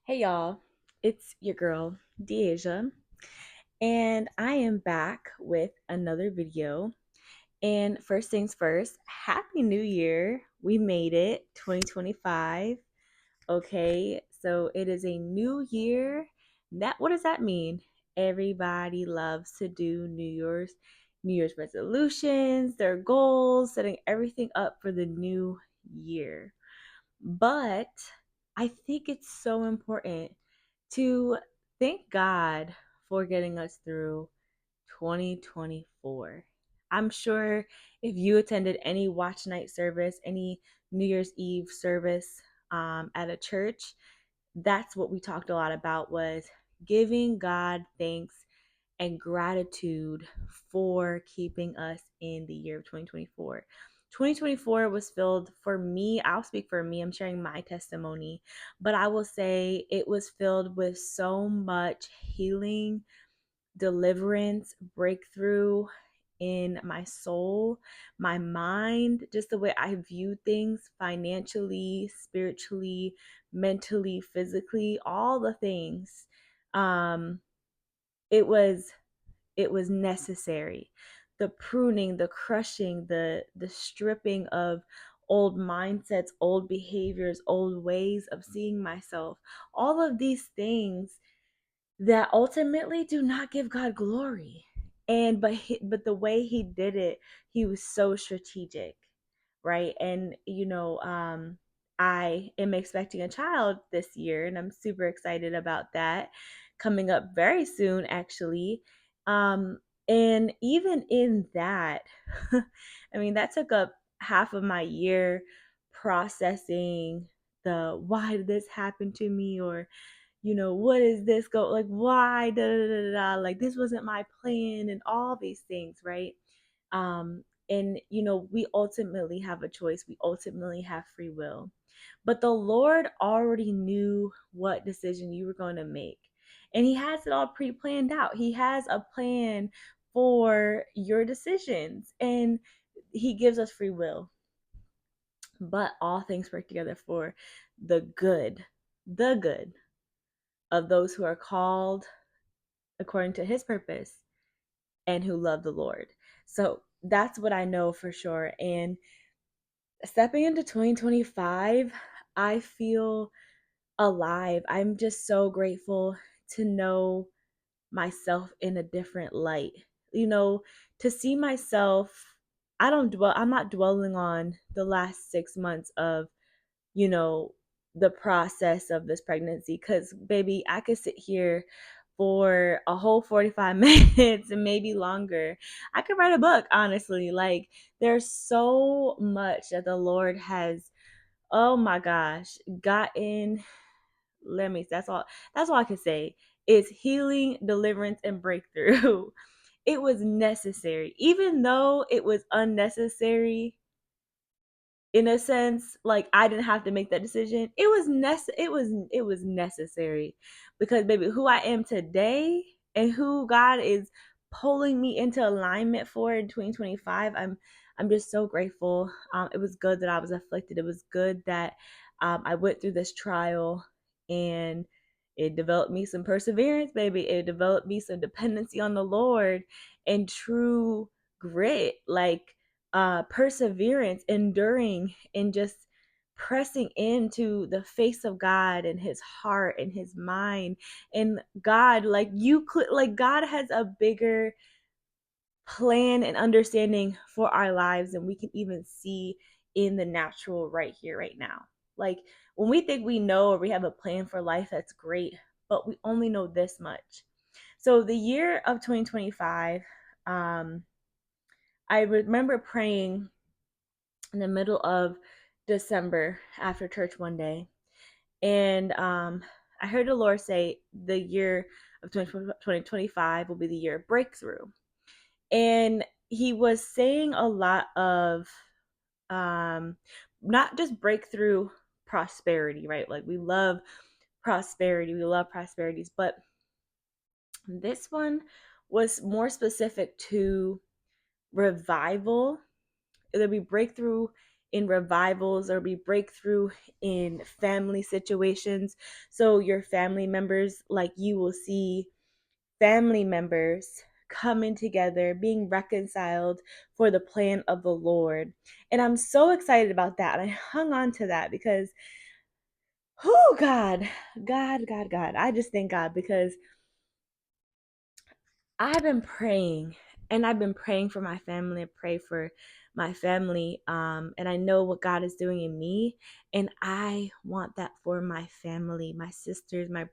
Hey y'all, it's your girl, Deasia, and I am back with another video. And first things first, Happy New Year! We made it, 2025. Okay, so it is a new year. What does that mean? Everybody loves to do New Year's resolutions, their goals, setting everything up for the new year. But I think it's so important to thank God for getting us through 2024. I'm sure if you attended any watch night service, any New Year's Eve service at a church, that's what we talked a lot about was giving God thanks and gratitude for keeping us in the year of 2024. 2024 was filled for me. I'll speak for me. I'm sharing my testimony, but I will say it was filled with so much healing, deliverance, breakthrough in my soul, my mind, just the way I view things financially, spiritually, mentally, physically, all the things. Um, it was it was necessary. The pruning, the crushing, the stripping of old mindsets, old behaviors, old ways of seeing myself, all of these things that ultimately do not give God glory. And but the way he did it, he was so strategic, right? And I am expecting a child this year, and I'm super excited about that coming up very soon, actually. Um, and even in that, I mean, that took up half of my year processing the why did this happen to me, or what is this go like, why da, da, da, da, da, like this wasn't my plan and all these things, right? And we ultimately have a choice. We ultimately have free will. But the Lord already knew what decision you were going to make. And he has it all pre-planned out. He has a plan for your decisions, and he gives us free will. But all things work together for the good of those who are called according to his purpose and who love the Lord. So that's what I know for sure. And stepping into 2025, I feel alive. I'm just so grateful to know myself in a different light. You know, to see myself, I'm not dwelling on the last 6 months of, you know, the process of this pregnancy. Because, baby, I could sit here for a whole 45 minutes and maybe longer. I could write a book, honestly. Like, there's so much that the Lord has, oh my gosh, gotten. That's all I can say is healing, deliverance, and breakthrough. It was necessary. Even though it was unnecessary, in a sense, like I didn't have to make that decision. It was necessary, because baby, who I am today and who God is pulling me into alignment for in 2025, I'm just so grateful. It was good that I was afflicted. It was good that I went through this trial, and it developed me some perseverance, baby. It developed me some dependency on the Lord and true grit, like perseverance, enduring, and just pressing into the face of God and his heart and his mind. And God, like God has a bigger plan and understanding for our lives than we can even see in the natural right here, right now. Like when we think we know or we have a plan for life, that's great, but we only know this much. So the year of 2025, I remember praying in the middle of December after church one day. And I heard the Lord say the year of 2025 will be the year of breakthrough. And he was saying a lot of um, not just breakthrough prosperity, right? Like we love prosperity, we love prosperities, but this one was more specific to revival. It'll be breakthrough in revivals. There'll be breakthrough in family situations. So your family members, like you will see family members coming together, being reconciled for the plan of the Lord. And I'm so excited about that. And I hung on to that because, oh, God. I just thank God because I've been praying and I've been praying for my family. I pray for my family. And I know what God is doing in me. And I want that for my family, my sisters, my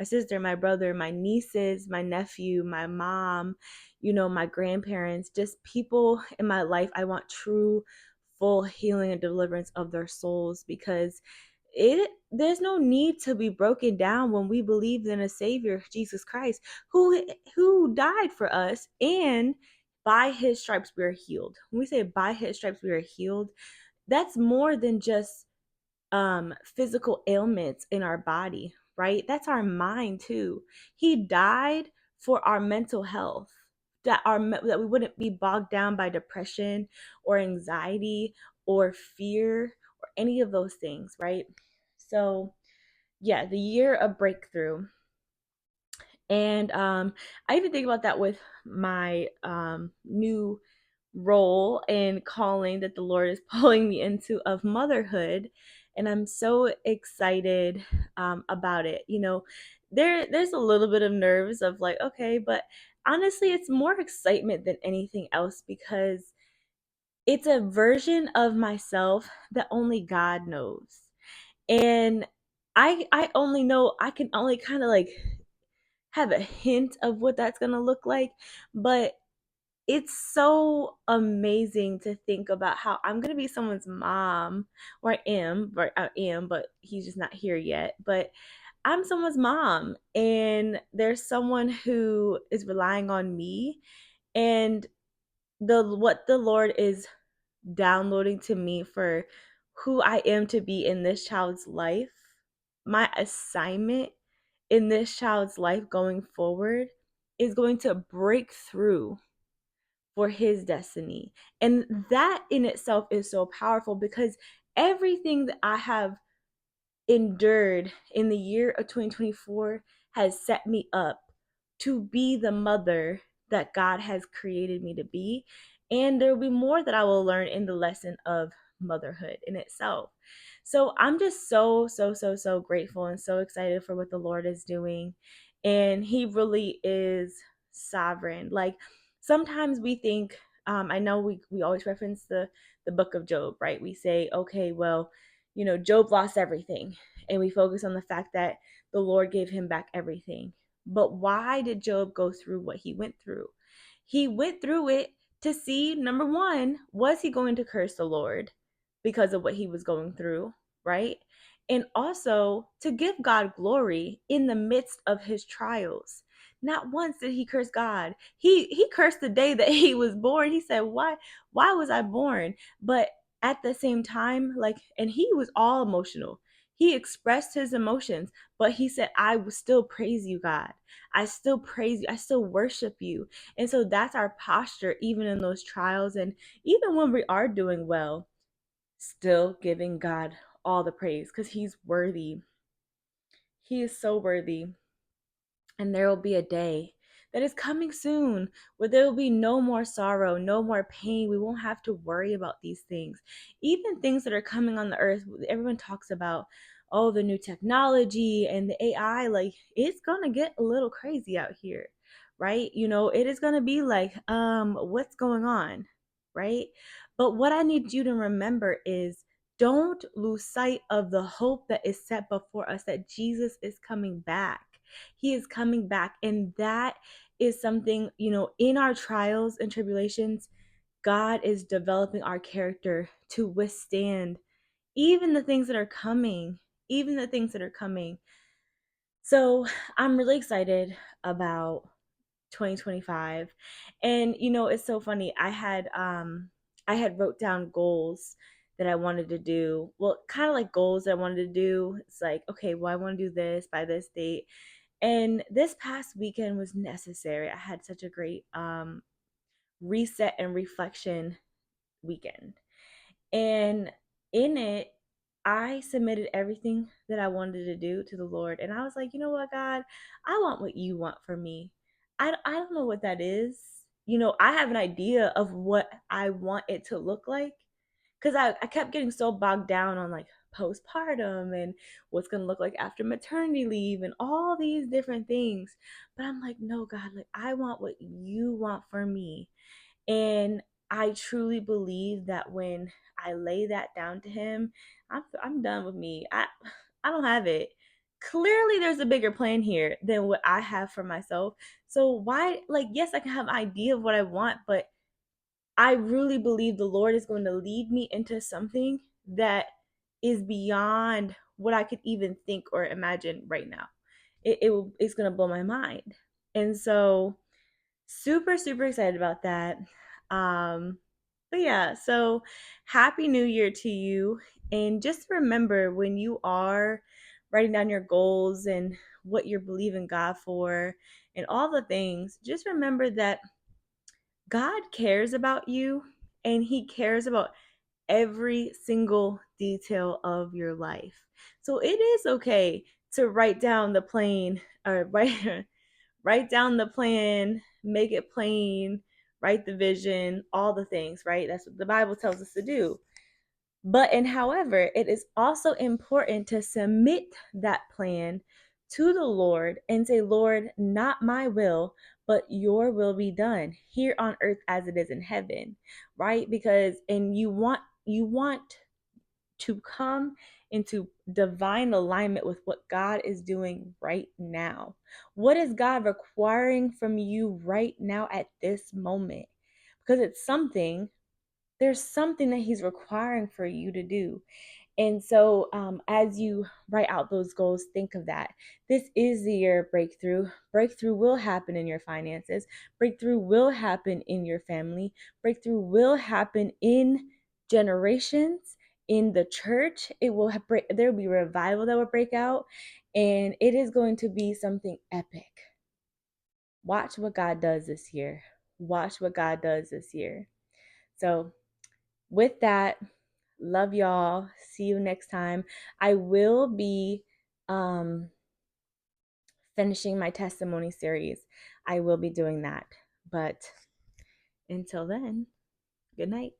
sister, my brother, my nieces, my nephew, my mom, my grandparents, just people in my life. I want true, full healing and deliverance of their souls because there's no need to be broken down when we believe in a savior, Jesus Christ, who died for us, and by his stripes we are healed. When we say by his stripes we are healed, that's more than just physical ailments in our body, right? That's our mind too. He died for our mental health, that we wouldn't be bogged down by depression or anxiety or fear or any of those things, right? So yeah, the year of breakthrough. And I even think about that with my new role and calling that the Lord is pulling me into of motherhood. And I'm so excited about it. There's a little bit of nerves of like, okay, but honestly, it's more excitement than anything else because it's a version of myself that only God knows. And I only know, I can only kind of like have a hint of what that's going to look like, but it's so amazing to think about how I'm going to be someone's mom, or I am, but he's just not here yet. But I'm someone's mom, and there's someone who is relying on me, and what the Lord is downloading to me for who I am to be in this child's life, my assignment in this child's life going forward is going to break through for his destiny. And that in itself is so powerful because everything that I have endured in the year of 2024 has set me up to be the mother that God has created me to be. And there will be more that I will learn in the lesson of motherhood in itself. So I'm just so grateful and so excited for what the Lord is doing. And He really is sovereign. Like sometimes we think, I know we always reference the book of Job, right? We say, okay, well, Job lost everything. And we focus on the fact that the Lord gave him back everything. But why did Job go through what he went through? He went through it to see, number one, was he going to curse the Lord because of what he was going through, right? And also to give God glory in the midst of his trials. Not once did he curse God. He cursed the day that he was born. He said, why was I born? But at the same time, like, and he was all emotional. He expressed his emotions, but he said, I will still praise you, God. I still praise you. I still worship you. And so that's our posture, even in those trials. And even when we are doing well, still giving God all the praise because he's worthy. He is so worthy. And there will be a day that is coming soon where there will be no more sorrow, no more pain. We won't have to worry about these things. Even things that are coming on the earth, everyone talks about, oh, the new technology and the AI, like it's going to get a little crazy out here, right? It is going to be like, what's going on, right? But what I need you to remember is don't lose sight of the hope that is set before us, that Jesus is coming back. He is coming back. And that is something, in our trials and tribulations, God is developing our character to withstand even the things that are coming, even the things that are coming. So I'm really excited about 2025. And it's so funny. I had wrote down goals that I wanted to do. Well, kind of like goals that I wanted to do. It's like, okay, well, I want to do this by this date. And this past weekend was necessary. I had such a great reset and reflection weekend. And in it, I submitted everything that I wanted to do to the Lord. And I was like, you know what, God, I want what you want for me. I don't know what that is. I have an idea of what I want it to look like. Because I kept getting so bogged down on like postpartum and what's going to look like after maternity leave and all these different things. But I'm like, no, God, like I want what you want for me. And I truly believe that when I lay that down to him, I'm done with me. I don't have it. Clearly there's a bigger plan here than what I have for myself. So why, like, yes, I can have an idea of what I want, but I really believe the Lord is going to lead me into something that is beyond what I could even think or imagine right now. It's going to blow my mind. And so super, super excited about that. But yeah, so happy new year to you. And just remember when you are writing down your goals and what you're believing God for and all the things, just remember that God cares about you and he cares about every single detail of your life. So it is okay to write down the plan or write down the plan, make it plain, write the vision, all the things, right? That's what the Bible tells us to do. But and however, it is also important to submit that plan to the Lord and say, Lord, not my will, but your will be done here on earth as it is in heaven, right? Because and you want to come into divine alignment with what God is doing right now. What is God requiring from you right now at this moment? Because there's something that He's requiring for you to do. And so, as you write out those goals, think of that. This is the year of breakthrough. Breakthrough will happen in your finances. Breakthrough will happen in your family. Breakthrough will happen in generations, in the church. There will be revival that will break out, and it is going to be something epic. Watch what God does this year. Watch what God does this year. So, with that, love y'all. See you next time. I will be finishing my testimony series. I will be doing that. But until then, good night.